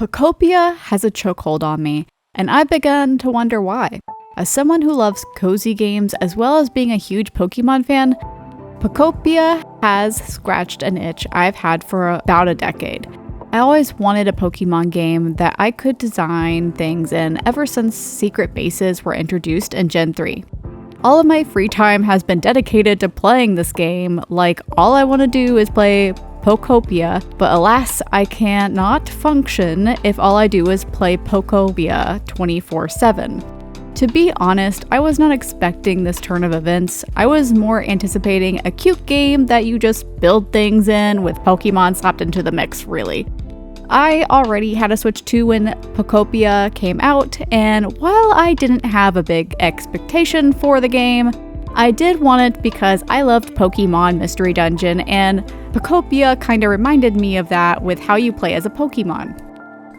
Picopia has a chokehold on me, and I've begun to wonder why. As someone who loves cozy games as well as being a huge Pokémon fan, Pokopia has scratched an itch I've had for about a decade. I always wanted a Pokémon game that I could design things in ever since secret bases were introduced in Gen 3. All of my free time has been dedicated to playing this game, like all I want to do is play Pokopia, but alas, I cannot function if all I do is play Pokopia 24/7. To be honest, I was not expecting this turn of events. I was more anticipating a cute game that you just build things in with Pokemon slapped into the mix, really. I already had a Switch 2 when Picopia came out, and while I didn't have a big expectation for the game, I did want it because I loved Pokemon Mystery Dungeon, and Picopia kinda reminded me of that with how you play as a Pokemon.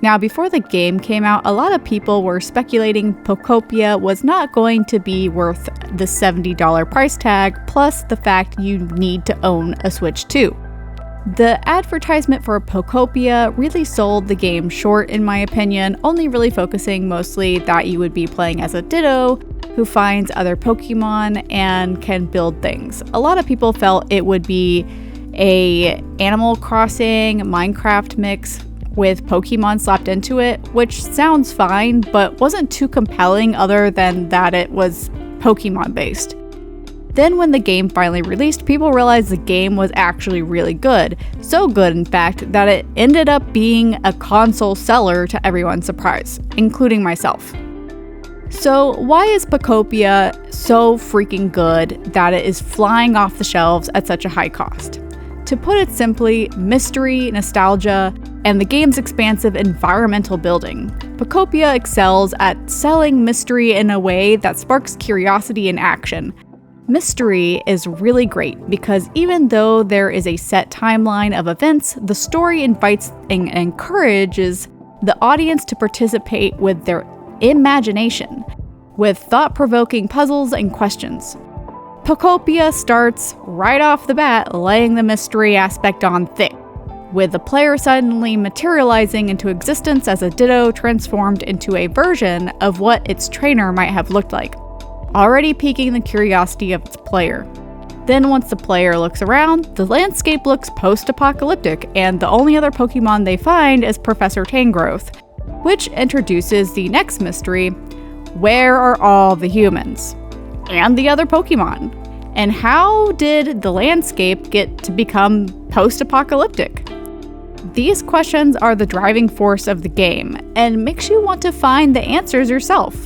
Now, before the game came out, a lot of people were speculating Picopia was not going to be worth the $70 price tag, plus the fact you need to own a Switch 2. The advertisement for Picopia really sold the game short, in my opinion, only really focusing mostly that you would be playing as a Ditto who finds other Pokemon and can build things. A lot of people felt it would be a Animal Crossing Minecraft mix with Pokemon slapped into it, which sounds fine, but wasn't too compelling other than that it was Pokemon based. Then when the game finally released, people realized the game was actually really good. So good, in fact, that it ended up being a console seller to everyone's surprise, including myself. So why is Picopia so freaking good that it is flying off the shelves at such a high cost? To put it simply, mystery, nostalgia, and the game's expansive environmental building. Picopia excels at selling mystery in a way that sparks curiosity and action. Mystery is really great because even though there is a set timeline of events, the story invites and encourages the audience to participate with their imagination, with thought-provoking puzzles and questions. Picopia starts right off the bat laying the mystery aspect on thick, with the player suddenly materializing into existence as a Ditto transformed into a version of what its trainer might have looked like, already piquing the curiosity of its player. Then once the player looks around, the landscape looks post-apocalyptic, and the only other Pokemon they find is Professor Tangrowth, which introduces the next mystery: where are all the humans? And the other Pokemon? And how did the landscape get to become post-apocalyptic? These questions are the driving force of the game, and makes you want to find the answers yourself.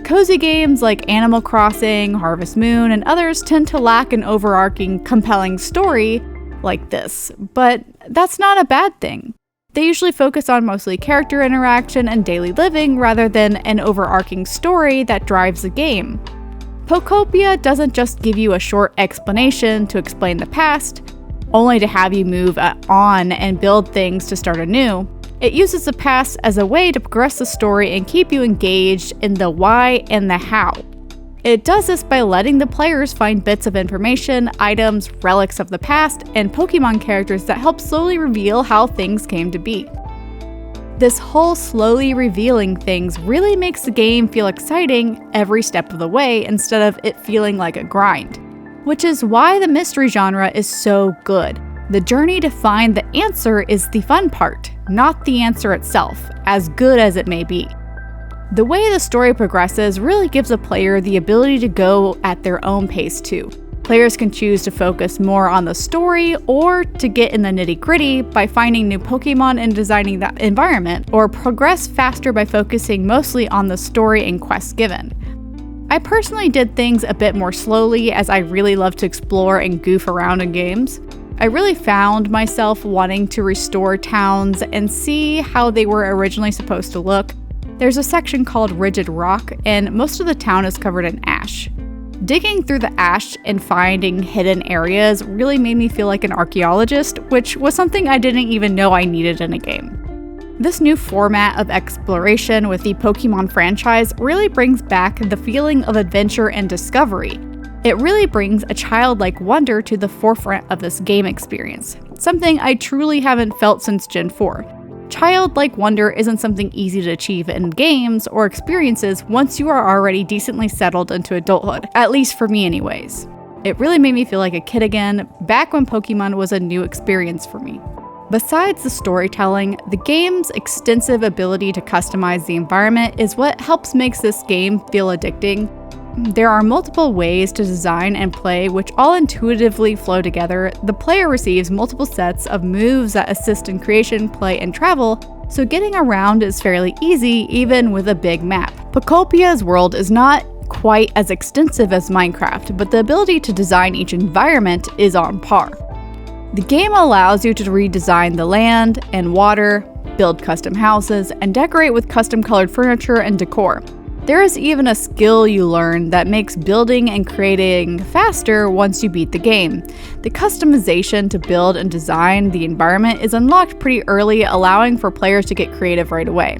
Cozy games like Animal Crossing, Harvest Moon, and others tend to lack an overarching, compelling story like this, but that's not a bad thing. They usually focus on mostly character interaction and daily living rather than an overarching story that drives the game. Pokopia doesn't just give you a short explanation to explain the past, only to have you move on and build things to start anew. It uses the past as a way to progress the story and keep you engaged in the why and the how. It does this by letting the players find bits of information, items, relics of the past, and Pokemon characters that help slowly reveal how things came to be. This whole slowly revealing things really makes the game feel exciting every step of the way instead of it feeling like a grind, which is why the mystery genre is so good. The journey to find the answer is the fun part, not the answer itself, as good as it may be. The way the story progresses really gives a player the ability to go at their own pace too. Players can choose to focus more on the story or to get in the nitty-gritty by finding new Pokemon and designing that environment, or progress faster by focusing mostly on the story and quests given. I personally did things a bit more slowly as I really love to explore and goof around in games. I really found myself wanting to restore towns and see how they were originally supposed to look. There's a section called Rigid Rock, and most of the town is covered in ash. Digging through the ash and finding hidden areas really made me feel like an archaeologist, which was something I didn't even know I needed in a game. This new format of exploration with the Pokemon franchise really brings back the feeling of adventure and discovery. It really brings a childlike wonder to the forefront of this game experience, something I truly haven't felt since Gen 4. Childlike wonder isn't something easy to achieve in games or experiences once you are already decently settled into adulthood, at least for me anyways. It really made me feel like a kid again, back when Pokemon was a new experience for me. Besides the storytelling, the game's extensive ability to customize the environment is what helps makes this game feel addicting. There are multiple ways to design and play which all intuitively flow together. The player receives multiple sets of moves that assist in creation, play, and travel, so getting around is fairly easy even with a big map. Picopia's world is not quite as extensive as Minecraft, but the ability to design each environment is on par. The game allows you to redesign the land and water, build custom houses, and decorate with custom-colored furniture and decor. There is even a skill you learn that makes building and creating faster once you beat the game. The customization to build and design the environment is unlocked pretty early, allowing for players to get creative right away.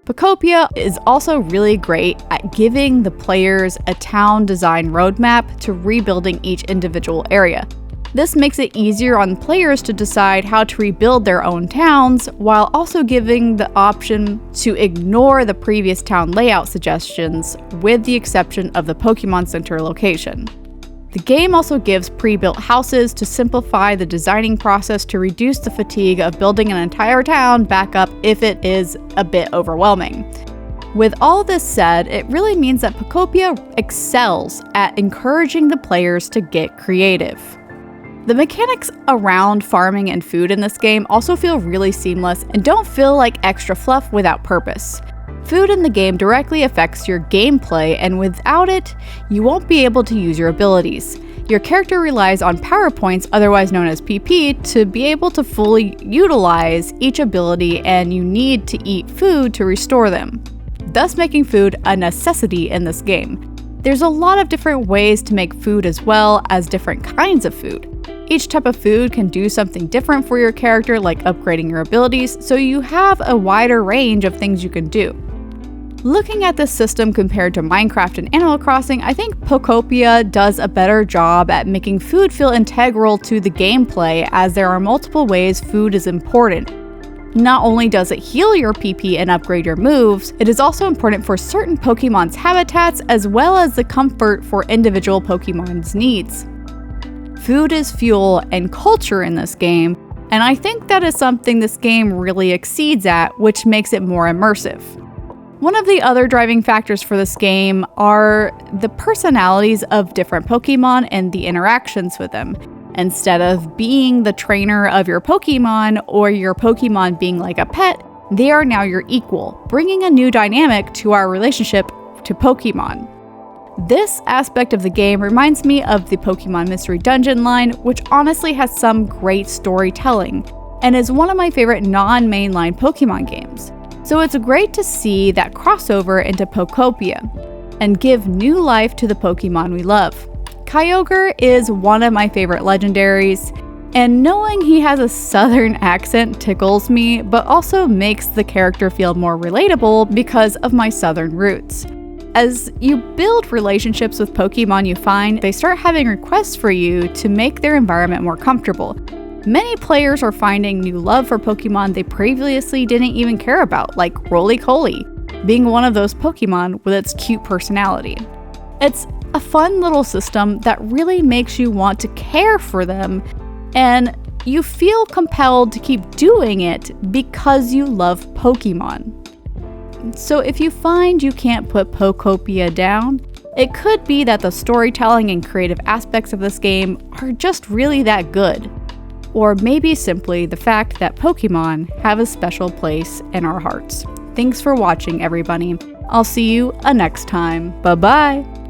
Picopia is also really great at giving the players a town design roadmap to rebuilding each individual area. This makes it easier on players to decide how to rebuild their own towns, while also giving the option to ignore the previous town layout suggestions, with the exception of the Pokemon Center location. The game also gives pre-built houses to simplify the designing process to reduce the fatigue of building an entire town back up if it is a bit overwhelming. With all this said, it really means that Picopia excels at encouraging the players to get creative. The mechanics around farming and food in this game also feel really seamless and don't feel like extra fluff without purpose. Food in the game directly affects your gameplay, and without it, you won't be able to use your abilities. Your character relies on power points, otherwise known as PP, to be able to fully utilize each ability, and you need to eat food to restore them, thus making food a necessity in this game. There's a lot of different ways to make food as well as different kinds of food. Each type of food can do something different for your character, like upgrading your abilities, so you have a wider range of things you can do. Looking at this system compared to Minecraft and Animal Crossing, I think Pokopia does a better job at making food feel integral to the gameplay, as there are multiple ways food is important. Not only does it heal your PP and upgrade your moves, it is also important for certain Pokemon's habitats, as well as the comfort for individual Pokemon's needs. Food is fuel and culture in this game, and I think that is something this game really exceeds at, which makes it more immersive. One of the other driving factors for this game are the personalities of different Pokemon and the interactions with them. Instead of being the trainer of your Pokemon or your Pokemon being like a pet, they are now your equal, bringing a new dynamic to our relationship to Pokemon. This aspect of the game reminds me of the Pokemon Mystery Dungeon line, which honestly has some great storytelling, and is one of my favorite non-mainline Pokemon games. So it's great to see that crossover into Pokopia, and give new life to the Pokemon we love. Kyogre is one of my favorite legendaries, and knowing he has a southern accent tickles me, but also makes the character feel more relatable because of my southern roots. As you build relationships with Pokemon you find, they start having requests for you to make their environment more comfortable. Many players are finding new love for Pokemon they previously didn't even care about, like Roly-Coly, being one of those Pokemon with its cute personality. It's a fun little system that really makes you want to care for them, and you feel compelled to keep doing it because you love Pokemon. So if you find you can't put Pokopia down, it could be that the storytelling and creative aspects of this game are just really that good. Or maybe simply the fact that Pokemon have a special place in our hearts. Thanks for watching, everybody. I'll see you next time. Bye-bye!